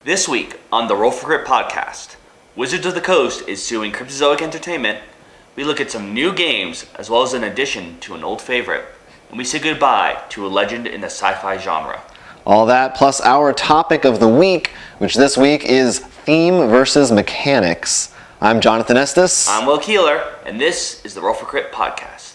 This week on the Roll for Crypt podcast, Wizards of the Coast is suing Cryptozoic Entertainment. We look at some new games as well as an addition to an old favorite, and we say goodbye to a legend in the sci-fi genre. All that plus our topic of the week, which this week is theme versus mechanics. I'm Jonathan Estes. I'm Will Keeler, and this is the Roll for Crypt podcast.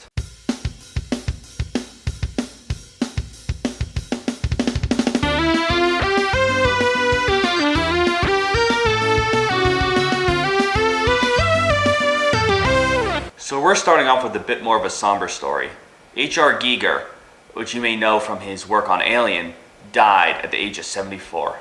So we're starting off with a bit more of a somber story. H.R. Giger, which you may know from his work on Alien, died at the age of 74.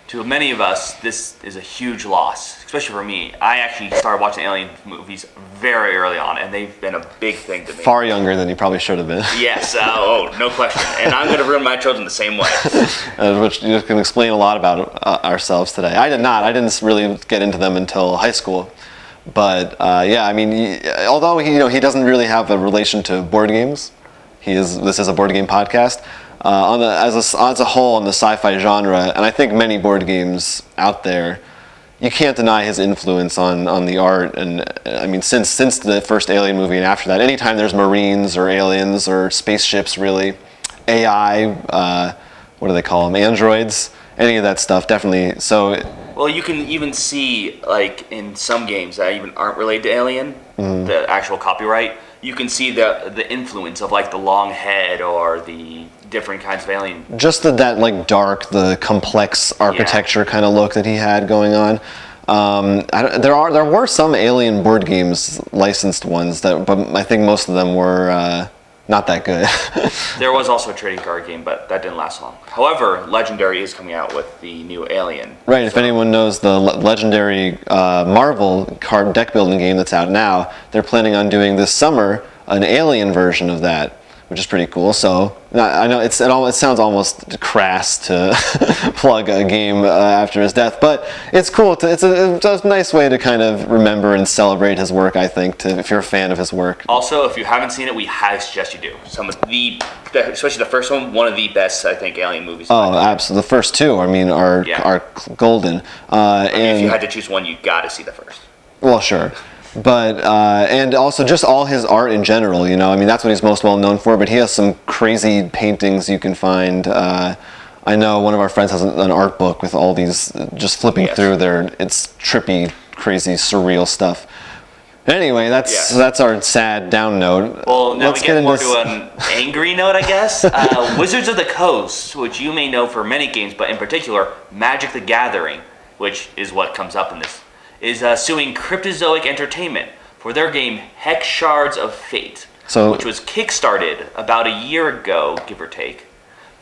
To many of us, this is a huge loss, especially for me. I actually started watching Alien movies very early on, and they've been a big thing to me. Far younger than you probably should have been. Yes, no question. And I'm going to ruin my children the same way. Which you can explain a lot about ourselves today. I did not. I didn't really get into them until high school. But yeah, I mean, although he doesn't really have a relation to board games, this is a board game podcast. As a whole in the sci-fi genre, and I think many board games out there, you can't deny his influence on the art. And I mean, since the first Alien movie and after that, anytime there's Marines or aliens or spaceships, really, AI, what do they call them, androids, any of that stuff, definitely. So. Well, you can even see, like, in some games that even aren't related to Alien, the actual copyright, you can see the influence of, like, the long head or the different kinds of alien. Just that like, dark, the complex architecture kind of look that he had going on. There were some Alien board games, licensed ones, but I think most of them were not that good. There was also a trading card game, but that didn't last long. However, Legendary is coming out with the new Alien. Right, if anyone knows the Legendary Marvel card deck building game that's out now, they're planning on doing this summer an Alien version of that, which is pretty cool. So I know it sounds almost crass to plug a game after his death, but it's cool. It's a nice way to kind of remember and celebrate his work, I think, if you're a fan of his work. Also, if you haven't seen it, we highly suggest you do. Some of especially the first one of the best, I think, Alien movies. Oh, absolutely. The first two, I mean, are golden. And if you had to choose one, you got to see the first. Well, sure. But and also just all his art in general, I mean, that's what he's most well known for, but he has some crazy paintings you can find. I know one of our friends has an art book with all these, just flipping through it's trippy, crazy, surreal stuff. Anyway, that's our sad down note. Well, now we get more to an angry note, I guess. Wizards of the Coast, which you may know for many games, but in particular, Magic the Gathering, which is what comes up in this, is suing Cryptozoic Entertainment for their game Hex Shards of Fate, which was kickstarted about a year ago, give or take.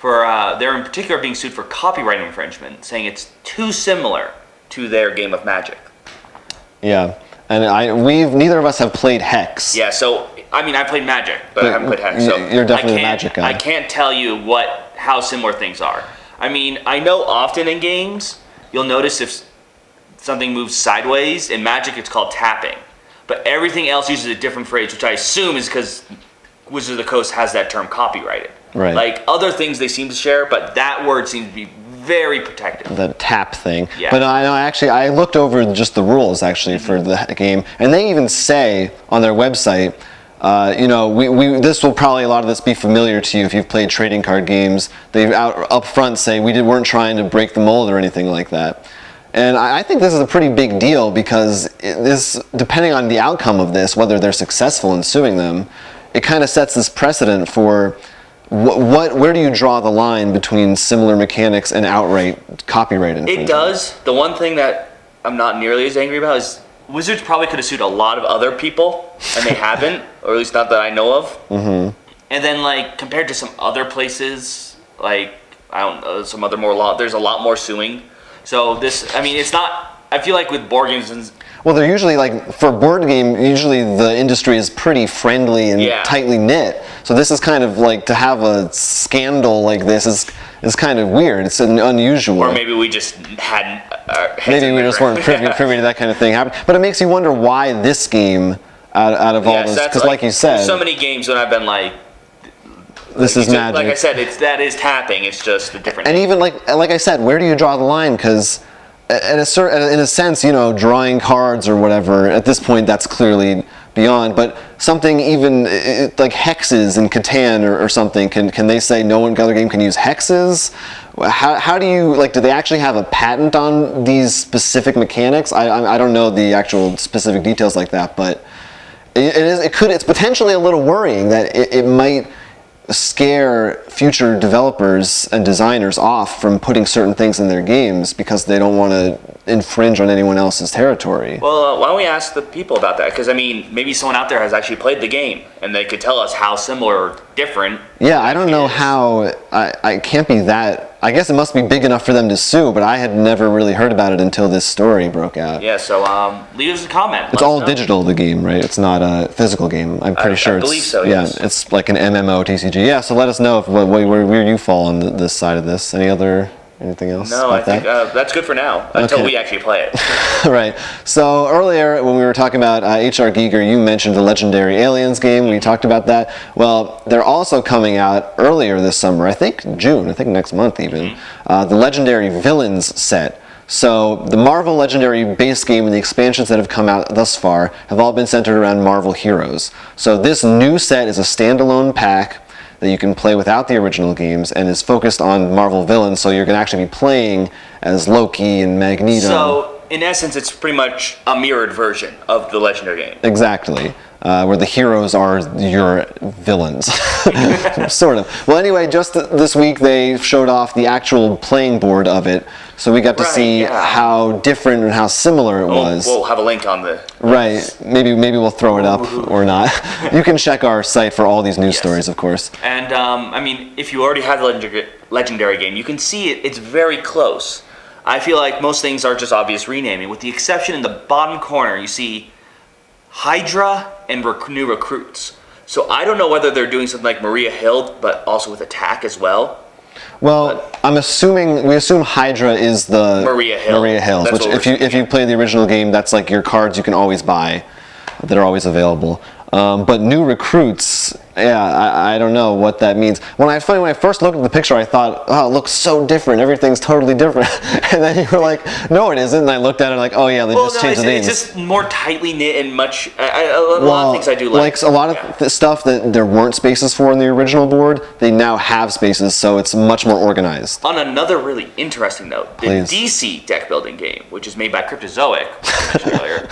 They're in particular being sued for copyright infringement, saying it's too similar to their game of Magic. Yeah, and neither of us have played Hex. Yeah, so I mean, I played Magic, but I haven't played Hex. So you're definitely a Magic guy. I can't tell you how similar things are. I mean, I know often in games you'll notice if something moves sideways. In Magic, it's called tapping. But everything else uses a different phrase, which I assume is because Wizards of the Coast has that term copyrighted. Right. Like, other things they seem to share, but that word seems to be very protected. The tap thing. Yeah. But I looked over just the rules, actually, for the game, and they even say on their website, this will probably, a lot of this be familiar to you if you've played trading card games. They up front say we weren't trying to break the mold or anything like that. And I think this is a pretty big deal because depending on the outcome of this, whether they're successful in suing them, it kind of sets this precedent for where do you draw the line between similar mechanics and outright copyright infringement? It does. The one thing that I'm not nearly as angry about is Wizards probably could have sued a lot of other people, and they haven't, or at least not that I know of. Mm-hmm. And then, like, compared to some other places, like, I don't know, some other there's a lot more suing. So it's not, I feel like with board games. Well, they're usually, like, for a board game, usually the industry is pretty friendly and tightly knit. So this is kind of like, to have a scandal like this is kind of weird. It's unusual. Or maybe we just hadn't. Maybe we just weren't privy to that kind of thing happen. But it makes you wonder why this game, out of all those, because like you said. So many games when I've been like, This is magic. Like I said, that is tapping. It's just a different. And even like I said, where do you draw the line? Because in a sense, drawing cards or whatever. At this point, that's clearly beyond. But something even like hexes in Catan or something. Can they say no other game can use hexes? How do you do they actually have a patent on these specific mechanics? I don't know the actual specific details like that, but it's potentially a little worrying that it might scare future developers and designers off from putting certain things in their games because they don't want to infringe on anyone else's territory. Well, why don't we ask the people about that? Because, maybe someone out there has actually played the game and they could tell us how similar or different. Yeah, I don't know how. I can't be that. I guess it must be big enough for them to sue, but I had never really heard about it until this story broke out. Yeah, so leave us a comment. It's all digital, the game, right? It's not a physical game. I'm pretty sure I believe so, yes. Yeah, it's like an MMO TCG. Yeah, so let us know where you fall on this side of this. Anything else? No, I think that's good for now, until we actually play it. Right. So earlier, when we were talking about H.R. Giger, you mentioned the Legendary Aliens game. We talked about that. Well, they're also coming out earlier this summer, I think June, next month even, the Legendary Villains set. So the Marvel Legendary base game and the expansions that have come out thus far have all been centered around Marvel heroes. So this new set is a standalone pack that you can play without the original games and is focused on Marvel villains, so you're going to actually be playing as Loki and Magneto. So, in essence, it's pretty much a mirrored version of the Legendary game. Exactly. Where the heroes are your villains. Sort of. Well, anyway, just this week they showed off the actual playing board of it, so we got to see how different and how similar it was. We'll have a link on the... Right. Maybe we'll throw it up or not. You can check our site for all these news stories, of course. And, if you already have the Legendary game, you can see it. It's very close. I feel like most things are just obvious renaming, with the exception in the bottom corner, you see Hydra and new recruits. So I don't know whether they're doing something like Maria Hill, but also with attack as well. Well, we assume Hydra is the Maria Hills, which if you play the original game, that's like your cards you can always buy that are always available. But new recruits, I don't know what that means. When I first looked at the picture, I thought, oh, it looks so different. Everything's totally different. And then you were like, no, it isn't. And I looked at it like, oh yeah, they just changed the names. It's just more tightly knit and much. A lot of things I do like. Like a lot of the stuff that there weren't spaces for in the original board, they now have spaces, so it's much more organized. On another really interesting note, the DC deck building game, which is made by Cryptozoic, which I mentioned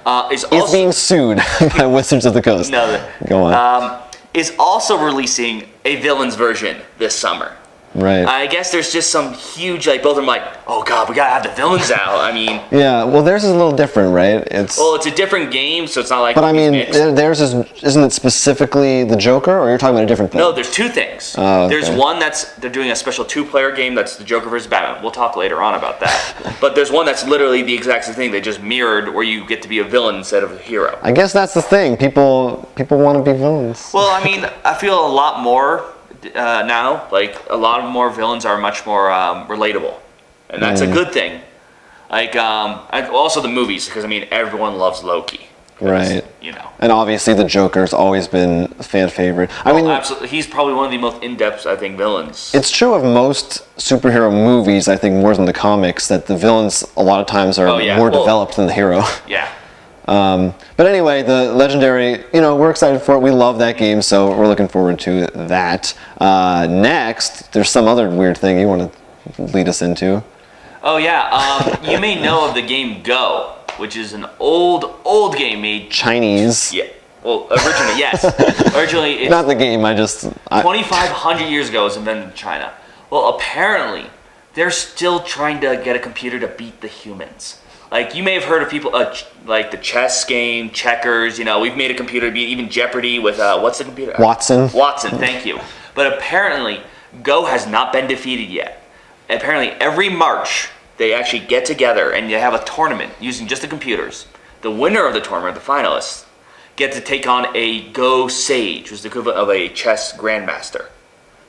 earlier, is being sued by Wizards of the Coast. No, go on. Is also releasing a villains version this summer. Right. I guess there's just some huge, both of them oh god, we gotta have the villains out. Yeah, well, theirs is a little different, right? It's a different game, so it's not like. But theirs isn't it specifically the Joker, or you're talking about a different thing? No, there's two things. Oh, okay. There's one they're doing a special 2-player game that's the Joker versus Batman. We'll talk later on about that. But there's one that's literally the exact same thing. They just mirrored where you get to be a villain instead of a hero. I guess that's the thing. People want to be villains. Well, I feel a lot more. Now, a lot of more villains are much more relatable, and that's a good thing. And also the movies, because everyone loves Loki, right? And obviously the Joker's always been a fan favorite. Absolutely, he's probably one of the most in-depth, I think, villains. It's true of most superhero movies, I think, more than the comics, that the villains a lot of times are more developed than the hero. Yeah. But anyway, the Legendary, we're excited for it. We love that game, so we're looking forward to that. Next, there's some other weird thing you want to lead us into. Oh, yeah. You may know of the game Go, which is an old game made... Chinese. Yeah. Well, originally, yes. Originally, it's... Not the game, 2,500 years ago, it was invented in China. Well, apparently, they're still trying to get a computer to beat the humans. You may have heard of people like the chess game, checkers. We've made a computer beat even Jeopardy with what's the computer? Watson. Watson, thank you. But apparently, Go has not been defeated yet. Apparently, every March they actually get together and they have a tournament using just the computers. The winner of the tournament, the finalists, get to take on a Go sage, which is the equivalent of a chess grandmaster.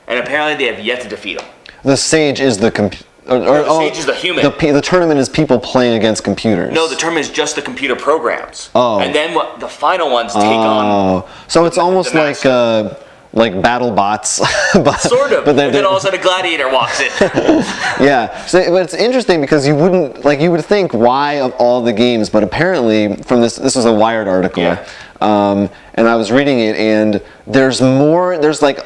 And apparently, they have yet to defeat him. The sage is the computer. The sage is the human. The tournament is people playing against computers. No, the tournament is just the computer programs. Oh. And then the final ones take on. So it's almost like like battle bots. but, Sort of. But then all of a sudden a gladiator walks in. Yeah. So but it's interesting because you would think why of all the games, but apparently from this was a Wired article. Yeah. And I was reading it, and there's like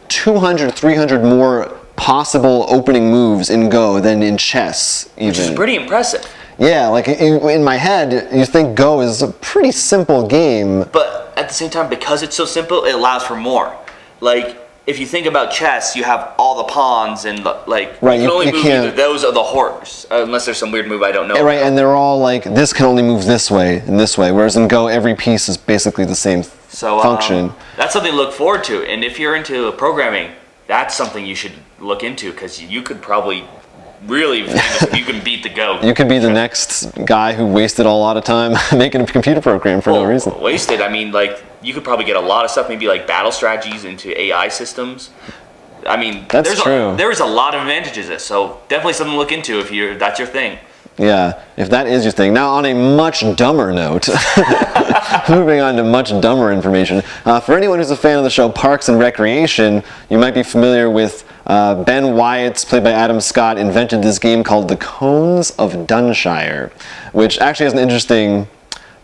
200, 300 more possible opening moves in Go than in chess, even. Which is pretty impressive. Yeah, like in my head, you think Go is a pretty simple game. But at the same time, because it's so simple, it allows for more. Like, if you think about chess, you have all the pawns and like right, you can only move can't, either those or the horse, unless there's some weird move I don't know. Right, and they're all like, this can only move this way and this way, whereas in Go, every piece is basically the same function. That's something to look forward to, and if you're into programming, that's something you should look into, because you could probably really famous if you can beat the Go. You could be the next guy who wasted a lot of time making a computer program for no reason. Wasted, I mean, like, you could probably get a lot of stuff, maybe like battle strategies into AI systems. I mean, that's true. There is a lot of advantages to this, so definitely something to look into if that's your thing. Yeah, if that is your thing. Now, on a much dumber note, moving on to much dumber information. For anyone who's a fan of the show Parks and Recreation, you might be familiar with Ben Wyatt's, played by Adam Scott, invented this game called The Cones of Dunshire, which actually has an interesting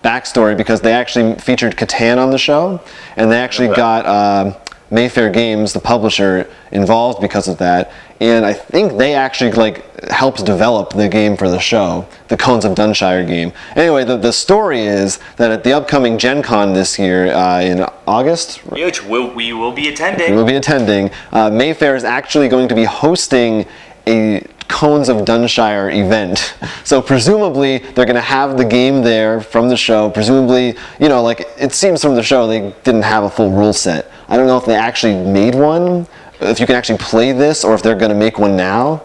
backstory because they actually featured Catan on the show, and they actually got Mayfair Games, the publisher, involved because of that, and I think they actually helped develop the game for the show, the Cones of Dunshire game. Anyway, the story is that at the upcoming Gen Con this year in August, which we will be attending. Mayfair is actually going to be hosting a Cones of Dunshire event. So presumably they're going to have the game there from the show. Presumably, it seems from the show they didn't have a full rule set. I don't know if they actually made one, if you can actually play this, or if they're going to make one now.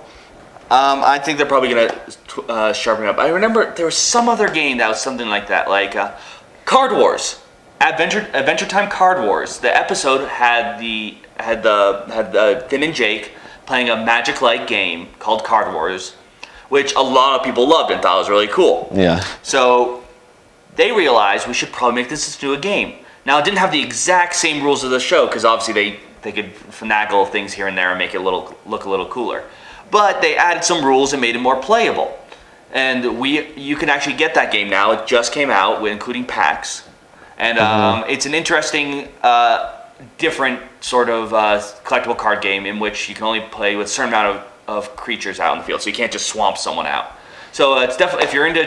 I think they're probably going to sharpen it up. I remember there was some other game that was something like that, like Card Wars, Adventure Time Card Wars. The episode had Finn and Jake playing a Magic-like game called Card Wars, which a lot of people loved and thought was really cool. Yeah. So they realized we should probably make this into a game. Now, it didn't have the exact same rules of the show, because obviously they could finagle things here and there and make it look a little cooler. But they added some rules and made it more playable. And you can actually get that game now. It just came out, including packs. And it's an interesting, different sort of collectible card game in which you can only play with a certain amount of creatures out in the field. So you can't just swamp someone out. So it's definitely, if you're into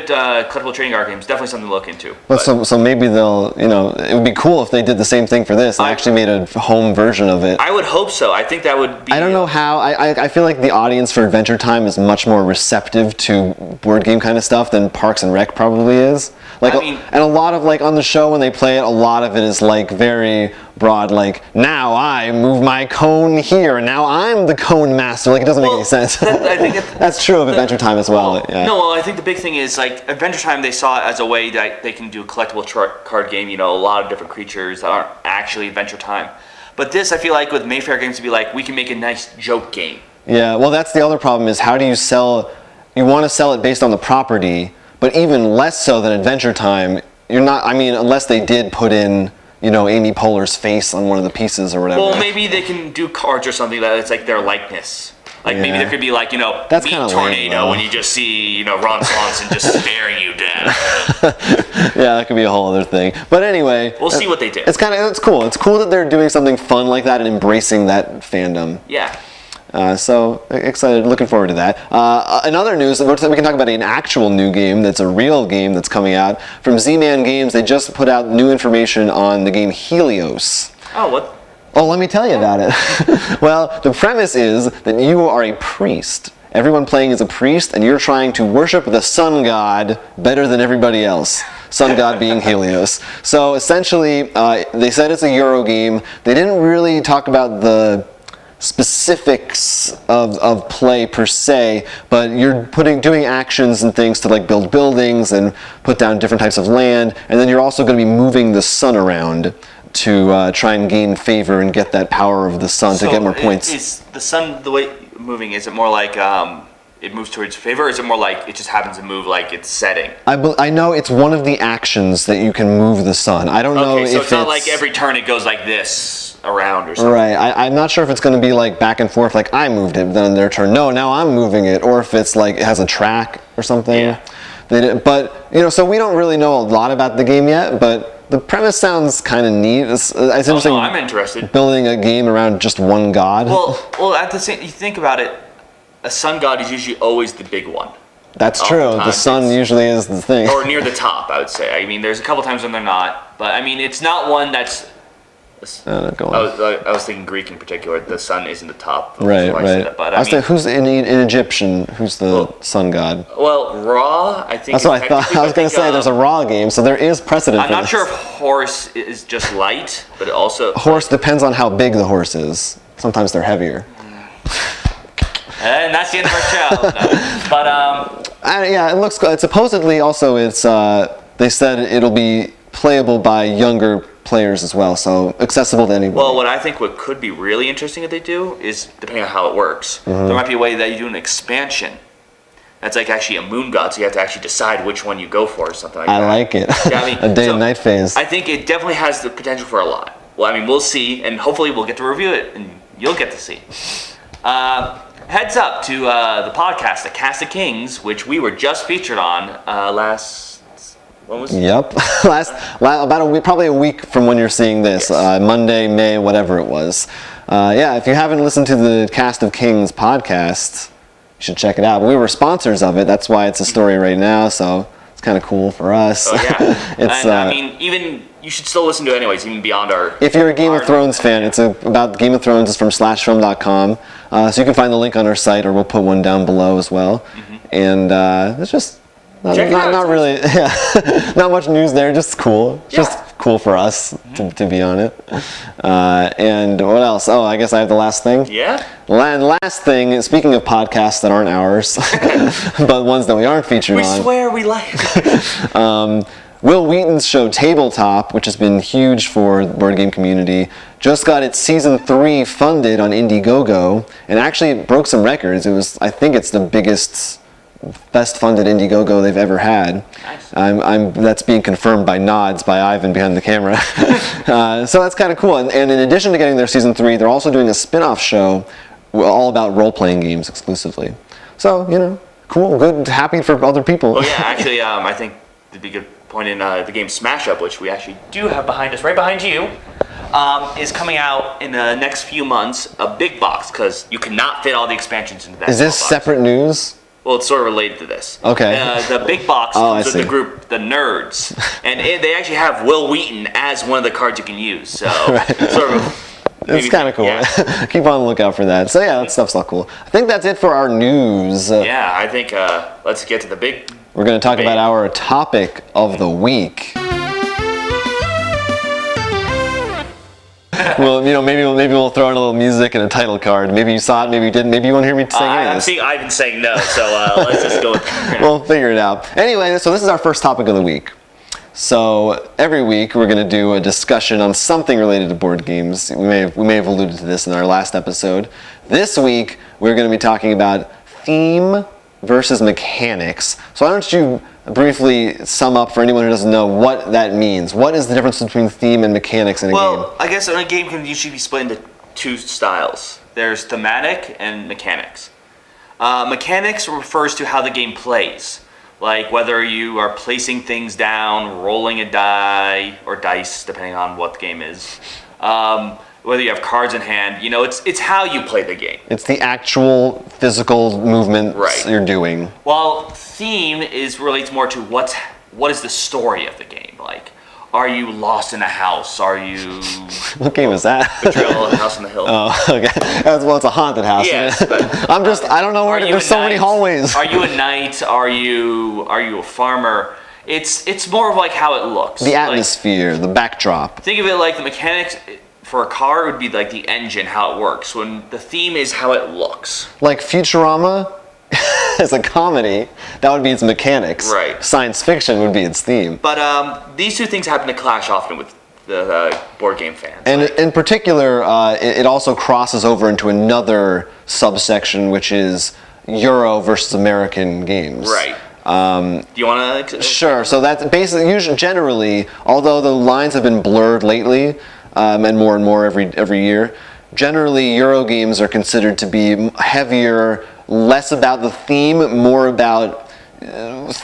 collectible trading card games, definitely something to look into. Well, so maybe they'll, it would be cool if they did the same thing for this and actually made a home version of it. I would hope so. I think that would be... I don't know how. I feel like the audience for Adventure Time is much more receptive to board game kind of stuff than Parks and Rec probably is. And a lot of, on the show when they play it, a lot of it is, very broad, now I move my cone here, and now I'm the cone master. It doesn't make any sense. I think that's true of Adventure Time as well. Yeah. No, I think the big thing is, Adventure Time, they saw it as a way that they can do a collectible card game, a lot of different creatures that aren't actually Adventure Time. But this, I feel like, with Mayfair Games, to be we can make a nice joke game. Yeah, well, that's the other problem, is how do you sell... You want to sell it based on the property, but even less so than Adventure Time, you're not... unless they did put in... Amy Poehler's face on one of the pieces or whatever. Well, maybe they can do cards or something that it's their likeness. Maybe there could be that's meet tornado lame, when you just see Ron Swanson just staring you down. Yeah, that could be a whole other thing. But anyway, we'll see what they do. It's cool. It's cool that they're doing something fun like that and embracing that fandom. Yeah. So excited, looking forward to that. Another news, we can talk about an actual new game that's a real game that's coming out. From Z-Man Games, they just put out new information on the game Helios. Oh, what? Oh, let me tell you about it. Well, the premise is that you are a priest. Everyone playing is a priest, and you're trying to worship the sun god better than everybody else. Sun god being Helios. So essentially, they said it's a Euro game. They didn't really talk about the specifics of play per se, but you're doing actions and things to build buildings and put down different types of land, and then you're also going to be moving the sun around to try and gain favor and get that power of the sun to get more points. Is the sun, the way moving, is it more it moves towards favor, or is it more like it just happens to move like it's setting? I know it's one of the actions that you can move the sun. I don't know if it's not like every turn it goes like this around or something. Right. I'm not sure if it's going to be like back and forth, like I moved it, then their turn. No, now I'm moving it, or if it's like it has a track or something. Yeah. But so we don't really know a lot about the game yet, but the premise sounds kind of neat. It's interesting. No, I'm interested. Building a game around just one god. Well, at the same, you think about it, a sun god is usually always the big one. That's true. The sun usually is the thing. Or near the top, I would say. I mean, there's a couple times when they're not, but I mean, it's not one that's. Go on. I was thinking Greek in particular. The sun isn't the top. Right. But I was thinking, who's in Egyptian? Who's the sun god? Well, Ra, I think. That's what I thought. I was going to say there's a Ra game, so there is precedent. I'm not sure if horse is just light, but it also. Horse depends on how big the horse is. Sometimes they're heavier. And that's the end of our show. But yeah, it looks good. Supposedly, also, it's they said it'll be playable by younger players as well, so accessible to anyone. Well, what could be really interesting if they do is, depending on how it works, there might be a way that you do an expansion. That's like actually a moon god, so you have to actually decide which one you go for or something like that. I like it. Yeah, I mean, a day and night phase. I think it definitely has the potential for a lot. Well, I mean, we'll see, and hopefully we'll get to review it, and you'll get to see. Heads up to the podcast, The Cast of Kings, which we were just featured on last. When was it? Yep, about a week, probably a week from when you're seeing this, yes. Monday, May, whatever it was. Yeah, if you haven't listened to the Cast of Kings podcast, you should check it out. But we were sponsors of it. That's why it's a story right now. So it's kind of cool for us. Oh yeah, I mean, even you should still listen to it anyways, even beyond our. If you're a Game of Thrones fan, it's about Game of Thrones. It's from slashfilm.com, so you can find the link on our site, or we'll put one down below as well. Mm-hmm. And it's just. Not really, yeah. Not much news there, just cool. Yeah. Just cool for us to be on it. And what else? Oh, I guess I have the last thing. Yeah. Last thing, speaking of podcasts that aren't ours, but ones that we aren't featured on. We swear we like it. Will Wheaton's show Tabletop, which has been huge for the board game community, just got its season 3 funded on Indiegogo, and actually it broke some records. I think it's the best funded Indiegogo they've ever had. Nice. That's being confirmed by nods by Ivan behind the camera. So that's kind of cool. And in addition to getting their season 3, they're also doing a spin-off show all about role-playing games exclusively. So, cool, good, happy for other people. Oh yeah, actually, I think it'd be a good point in the game Smash Up, which we actually do have behind us, right behind you, is coming out in the next few months, a big box, because you cannot fit all the expansions into that. Is this separate news? Well, it's sort of related to this. Okay. The big box comes with the group, the Nerds, and they actually have Will Wheaton as one of the cards you can use. So, sort of. It's kind of cool. Yeah. Keep on the lookout for that. So yeah, that stuff's all cool. I think that's it for our news. Yeah, I think let's get to the big. We're going to talk about our topic of the week. Well, maybe we'll throw in a little music and a title card. Maybe you saw it, maybe you didn't. Maybe you want to hear me sing it. I'm seeing Ivan saying no, so let's just go with it. We'll figure it out. Anyway, so this is our first topic of the week. So every week we're going to do a discussion on something related to board games. We may have alluded to this in our last episode. This week we're going to be talking about theme versus mechanics. So why don't you briefly sum up for anyone who doesn't know what that means. What is the difference between theme and mechanics in a game? Well, I guess a game can usually be split into two styles. There's thematic and mechanics. Mechanics refers to how the game plays. Like whether you are placing things down, rolling a die, or dice, depending on what the game is. Whether you have cards in hand, it's how you play the game. It's the actual physical movement you're doing. While theme relates more to what is the story of the game. Like, are you lost in a house? Are you... What game is that? Betrayal of the House on the Hill. Oh, okay. Well, it's a haunted house. Yes, but... I don't know where... There's so many hallways. Are you a knight? Are you a farmer? It's more of like how it looks. The atmosphere, the backdrop. Think of it like the mechanics... For a car, it would be like the engine, how it works. When the theme is how it looks. Like Futurama is a comedy, that would be its mechanics. Right. Science fiction would be its theme. But these two things happen to clash often with the board game fans. And in particular, it also crosses over into another subsection, which is Euro versus American games. Right. Do you want to? Sure. So that's basically, usually, generally, although the lines have been blurred lately, and more every year, generally Euro games are considered to be heavier, less about the theme, more about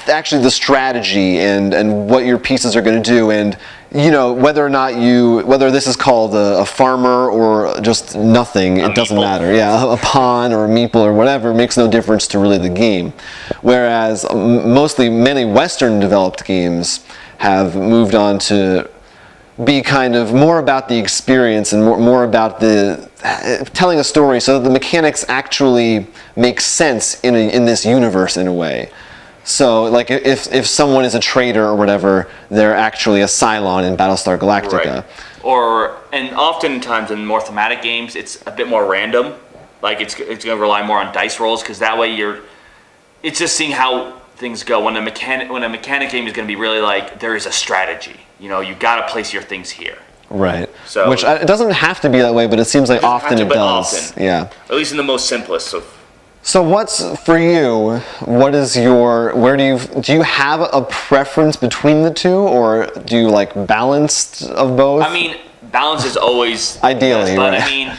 actually the strategy and what your pieces are going to do, and whether this is called a farmer or just nothing, it doesn't matter. Yeah, a pawn or a meeple or whatever makes no difference to really the game. Whereas many Western developed games have moved on to be kind of more about the experience and more about the telling a story, so that the mechanics actually make sense in this universe in a way. So, like, if someone is a trader or whatever, they're actually a Cylon in Battlestar Galactica. Right. And oftentimes in more thematic games, it's a bit more random. Like, it's going to rely more on dice rolls, because that way it's just seeing how things go. When a mechanic game is going to be really like, there is a strategy. You got to place your things here. Right. So, which it doesn't have to be that way, but it seems like often it does. Often. Yeah. At least in the most simplest of. So what's for you? What is do you have a preference between the two, or do you like balanced of both? I mean, balance is always ideally, best, but right. I mean,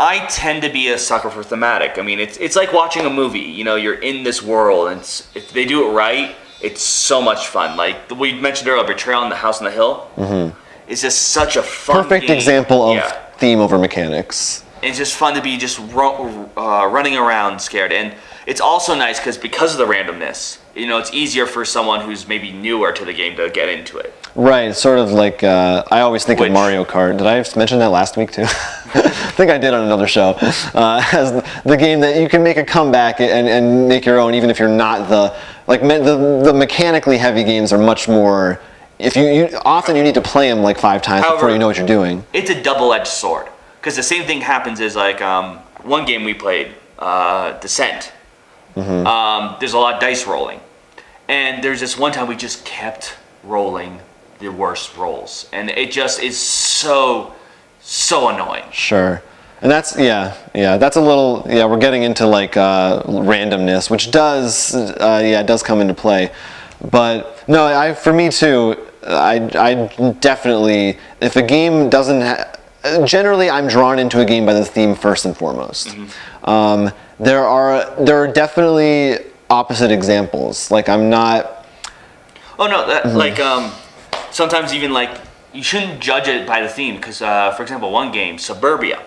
I tend to be a sucker for thematic. I mean, it's like watching a movie. You're in this world, and if they do it right, it's so much fun. Like we mentioned earlier, Betrayal in the House on the Hill. Mm-hmm. It's just such a fun perfect game. Example of theme over mechanics. It's just fun to be just running around scared. And it's also nice because of the randomness. It's easier for someone who's maybe newer to the game to get into it. Right, sort of like, I always think of Mario Kart. Did I mention that last week too? I think I did on another show. As the game that you can make a comeback and make your own, even if you're not the mechanically heavy games are much more, often you need to play them like 5 times before you know what you're doing. It's a double-edged sword. Because the same thing happens is like one game we played, Descent. Mm-hmm. There's a lot of dice rolling. And there's this one time we just kept rolling the worst rolls. And it just is so annoying. Sure. And that's a little, we're getting into like randomness, which does come into play. But no, for me too, I definitely, if a game doesn't generally, I'm drawn into a game by the theme first and foremost. Mm-hmm. There are definitely opposite examples. Like I'm not. Oh no! Like sometimes even like you shouldn't judge it by the theme because, for example, one game, Suburbia,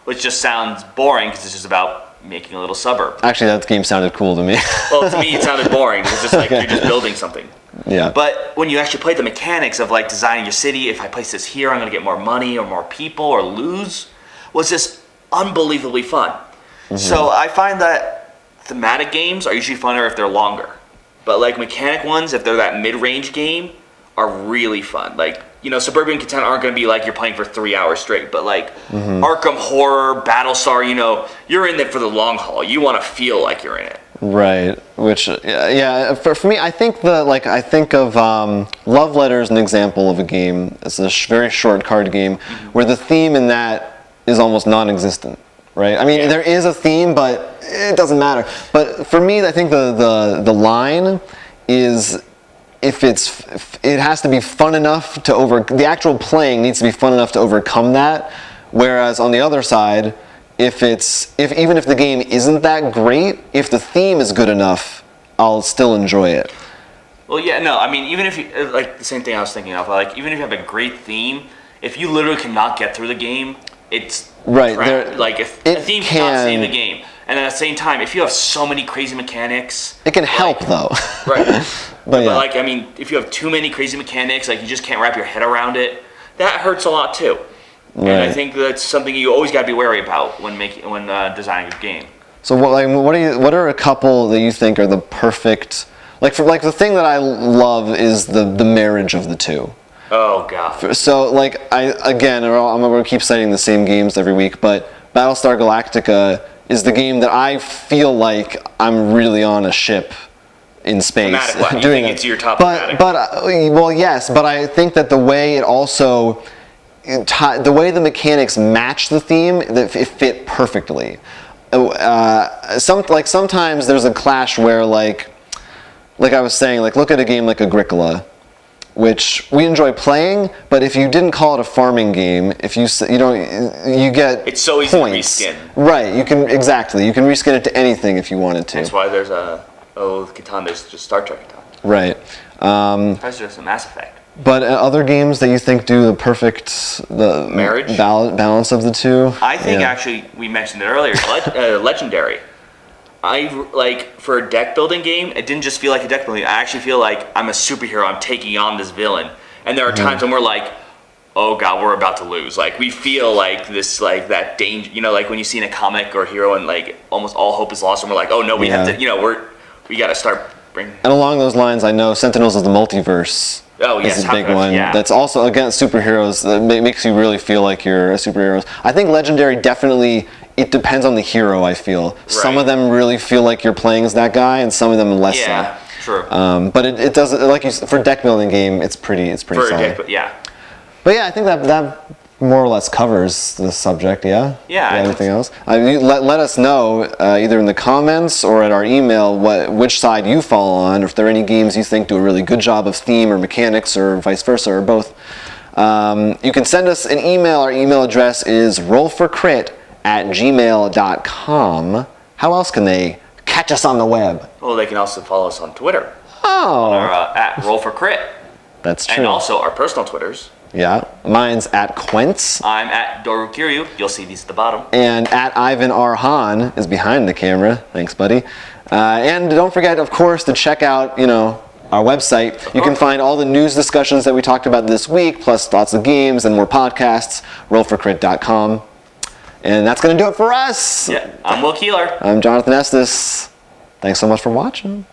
which just sounds boring because it's just about making a little suburb. Actually, that game sounded cool to me. Well, to me, it sounded boring. It's just like you're just building something. Yeah. But when you actually play the mechanics of like designing your city, if I place this here, I'm going to get more money or more people or lose, was just unbelievably fun. Mm-hmm. So I find that thematic games are usually funner if they're longer. But like mechanic ones, if they're that mid-range game, are really fun. Like, Suburban Content aren't going to be like you're playing for 3 hours straight, but like Arkham Horror, Battlestar, you're in there for the long haul. You want to feel like you're in it. Right, which for me, I think of Love Letter as an example of a game. It's a very short card game where the theme in that is almost non-existent. Right, I mean there is a theme, but it doesn't matter. But for me, I think the line is it has to be fun enough to the actual playing needs to be fun enough to overcome that. Whereas on the other side, even if the game isn't that great, if the theme is good enough, I'll still enjoy it. Well, I mean, even if you, like the same thing I was thinking of, like even if you have a great theme, if you literally cannot get through the game, it's right. Like if a theme cannot save the game, and at the same time, if you have so many crazy mechanics, it can help though. Right. But like, I mean, if you have too many crazy mechanics, like you just can't wrap your head around it, that hurts a lot too. Right. And I think that's something you always got to be wary about when designing a game. So what are a couple that you think are the perfect, the thing that I love is the marriage of the two. Oh god. So I'm going to keep citing the same games every week, but Battlestar Galactica is the game that I feel like I'm really on a ship in space. Thematic, you think it's your top thematic? Yes, but I think that the way it also. The way the mechanics match the theme, it fit perfectly. sometimes there's a clash where like I was saying, like look at a game like Agricola, which we enjoy playing, but if you didn't call it a farming game, if you get it's so easy points. to reskin. Right, you can reskin it to anything if you wanted to. That's why there's Catan. There's just Star Trek Catan. Right. There's just a Mass Effect. But other games that you think do the perfect marriage balance of the two? I think actually we mentioned it earlier. Legendary. For a deck building game, it didn't just feel like a deck building. I actually feel like I'm a superhero. I'm taking on this villain, and there are times when we're like, "Oh God, we're about to lose." Like we feel like this, like that danger. You know, like when you see in a comic or a hero, and like almost all hope is lost, and we're like, "Oh no, we have to." You know, we got to start bringing. And along those lines, I know Sentinels of the Multiverse. Oh yes, is a big one. Yeah. That's also against superheroes. That makes you really feel like you're a superhero. I think Legendary definitely. It depends on the hero. I feel some of them really feel like you're playing as that guy, and some of them less so. Yeah, true. But it does like you for a deck building game. It's pretty solid. But yeah, I think that more or less covers the subject. Yeah. Yeah. Anything else? Let us know either in the comments or at our email which side you fall on, or if there are any games you think do a really good job of theme or mechanics, or vice versa, or both. You can send us an email. Our email address is rollforcrit@gmail.com. How else can they catch us on the web? Well, they can also follow us on Twitter. Oh. On our, at rollforcrit. That's true. And also our personal Twitters. Yeah. Mine's at Quentz. I'm at Doru Kiryu. You'll see these at the bottom. And at Ivan R. Hahn is behind the camera. Thanks, buddy. And don't forget, of course, to check out, our website. You can find all the news discussions that we talked about this week, plus lots of games and more podcasts, rollforcrit.com. And that's going to do it for us. Yeah, I'm Will Keeler. I'm Jonathan Estes. Thanks so much for watching.